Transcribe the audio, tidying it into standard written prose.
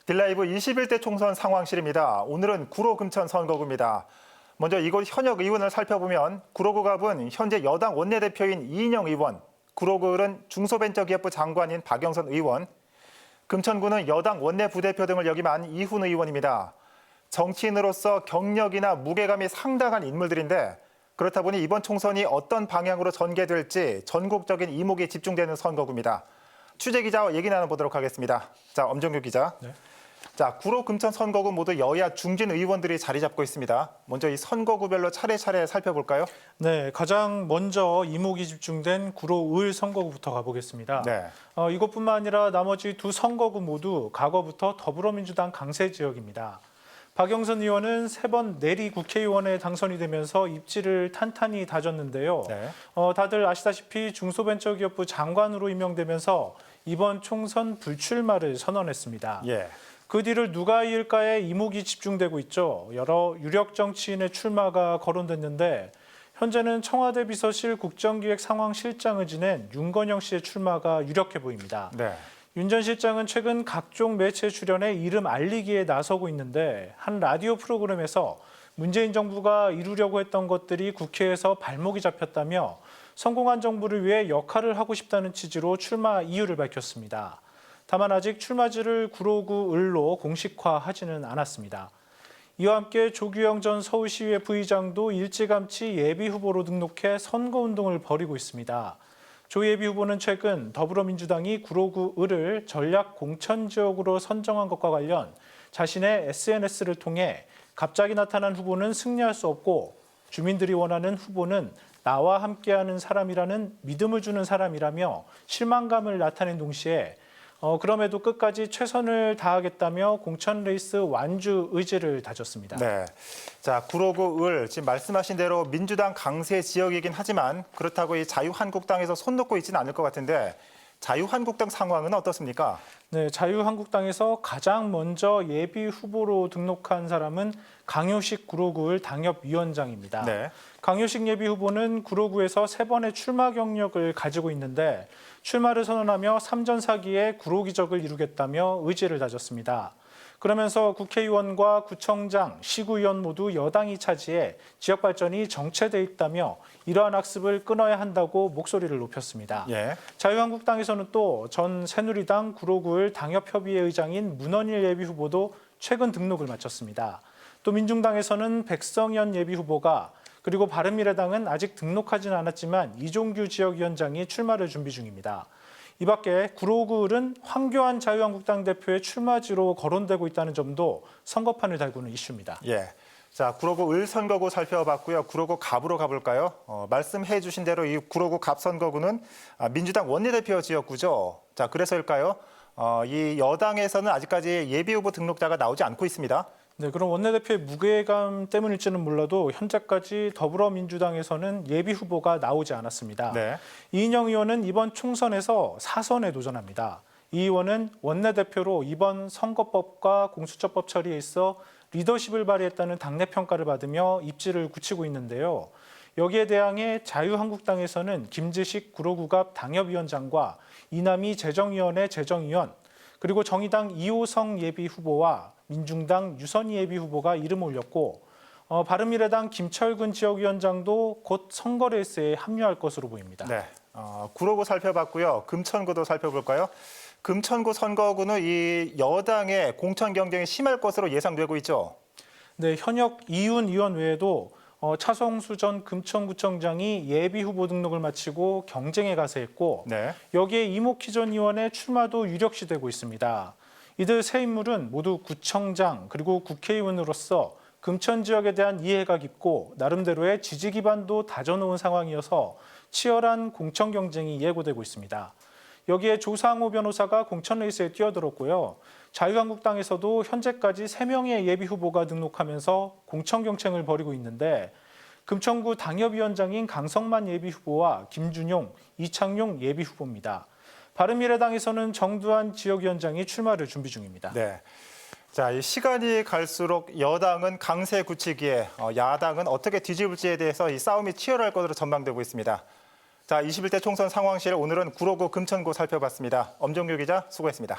딜라이브 21대 총선 상황실입니다. 오늘은 구로 금천 선거구입니다. 먼저 이곳 현역 의원을 살펴보면 구로구 갑은 현재 여당 원내대표인 이인영 의원, 구로구 을은 중소벤처기업부 장관인 박영선 의원, 금천구는 여당 원내부대표 등을 역임한 이훈 의원입니다. 정치인으로서 경력이나 무게감이 상당한 인물들인데 그렇다 보니 이번 총선이 어떤 방향으로 전개될지 전국적인 이목이 집중되는 선거구입니다. 취재기자와 얘기 나눠보도록 하겠습니다. 자, 엄정규 기자. 네. 자, 구로 금천 선거구 모두 여야 중진 의원들이 자리 잡고 있습니다. 먼저 이 선거구별로 차례차례 살펴볼까요? 네, 가장 먼저 이목이 집중된 구로 을 선거구부터 가보겠습니다. 네. 이것뿐만 아니라 나머지 두 선거구 모두 과거부터 더불어민주당 강세 지역입니다. 박영선 의원은 3번 내리 국회의원에 당선이 되면서 입지를 탄탄히 다졌는데요. 네. 다들 아시다시피 중소벤처기업부 장관으로 임명되면서 이번 총선 불출마를 선언했습니다. 예. 그 뒤를 누가 이을까에 이목이 집중되고 있죠. 여러 유력 정치인의 출마가 거론됐는데 현재는 청와대 비서실 국정기획상황실장을 지낸 윤건영 씨의 출마가 유력해 보입니다. 네. 윤 전 실장은 최근 각종 매체 출연에 이름 알리기에 나서고 있는데 한 라디오 프로그램에서 문재인 정부가 이루려고 했던 것들이 국회에서 발목이 잡혔다며 성공한 정부를 위해 역할을 하고 싶다는 취지로 출마 이유를 밝혔습니다. 다만 아직 출마지를 구로구 을로 공식화하지는 않았습니다. 이와 함께 조규영 전 서울시의회 부의장도 일찌감치 예비후보로 등록해 선거운동을 벌이고 있습니다. 조 예비후보는 최근 더불어민주당이 구로구 을을 전략 공천지역으로 선정한 것과 관련 자신의 SNS를 통해 갑자기 나타난 후보는 승리할 수 없고 주민들이 원하는 후보는 나와 함께하는 사람이라는 믿음을 주는 사람이라며 실망감을 나타낸 동시에 그럼에도 끝까지 최선을 다하겠다며 공천 레이스 완주 의지를 다졌습니다. 네, 자 구로구 을 지금 말씀하신 대로 민주당 강세 지역이긴 하지만 그렇다고 이 자유한국당에서 손 놓고 있지는 않을 것 같은데 자유한국당 상황은 어떻습니까? 네, 자유한국당에서 가장 먼저 예비 후보로 등록한 사람은 강효식 구로구 을 당협위원장입니다. 네. 강효식 예비 후보는 구로구에서 3번의 출마 경력을 가지고 있는데 출마를 선언하며 3전 4기의 구로 기적을 이루겠다며 의지를 다졌습니다. 그러면서 국회의원과 구청장, 시구의원 모두 여당이 차지해 지역 발전이 정체돼 있다며 이러한 학습을 끊어야 한다고 목소리를 높였습니다. 예. 자유한국당에서는 또 전 새누리당 구로구 을 당협협의회 의장인 문원일 예비 후보도 최근 등록을 마쳤습니다. 또 민중당에서는 백성현 예비 후보가 그리고 바른미래당은 아직 등록하지는 않았지만 이종규 지역위원장이 출마를 준비 중입니다. 이 밖에 구로구 을은 황교안 자유한국당 대표의 출마지로 거론되고 있다는 점도 선거판을 달구는 이슈입니다. 예. 자, 구로구 을 선거구 살펴봤고요. 구로구 갑으로 가볼까요? 말씀해 주신 대로 이 구로구 갑 선거구는 민주당 원내대표 지역구죠. 자, 그래서일까요? 이 여당에서는 아직까지 예비후보 등록자가 나오지 않고 있습니다. 네, 그럼 원내대표의 무게감 때문일지는 몰라도 현재까지 더불어민주당에서는 예비 후보가 나오지 않았습니다. 네. 이인영 의원은 이번 총선에서 4선에 도전합니다. 이 의원은 원내대표로 이번 선거법과 공수처법 처리에 있어 리더십을 발휘했다는 당내 평가를 받으며 입지를 굳히고 있는데요. 여기에 대항해 자유한국당에서는 김지식 구로구갑 당협위원장과 이남희 재정위원회 재정위원, 그리고 정의당 이호성 예비 후보와 민중당 유선희 예비 후보가 이름을 올렸고 바른미래당 김철근 지역위원장도 곧 선거 레이스에 합류할 것으로 보입니다. 네, 구로구 살펴봤고요. 금천구도 살펴볼까요? 금천구 선거구는 이 여당의 공천 경쟁이 심할 것으로 예상되고 있죠. 네, 현역 이훈 의원 외에도 차성수 전 금천구청장이 예비 후보 등록을 마치고 경쟁에 가세했고 네. 여기에 이목희 전 의원의 출마도 유력시되고 있습니다. 이들 세 인물은 모두 구청장 그리고 국회의원으로서 금천 지역에 대한 이해가 깊고 나름대로의 지지 기반도 다져놓은 상황이어서 치열한 공천 경쟁이 예고되고 있습니다. 여기에 조상호 변호사가 공천 레이스에 뛰어들었고요. 자유한국당에서도 현재까지 3명의 예비 후보가 등록하면서 공천 경쟁을 벌이고 있는데 금천구 당협위원장인 강성만 예비 후보와 김준용, 이창용 예비 후보입니다. 바른미래당에서는 정두환 지역위원장이 출마를 준비 중입니다. 네. 자, 이 시간이 갈수록 여당은 강세 굳히기에 야당은 어떻게 뒤집을지에 대해서 이 싸움이 치열할 것으로 전망되고 있습니다. 자, 21대 총선 상황실 오늘은 구로구 금천구 살펴봤습니다. 엄정규 기자 수고했습니다.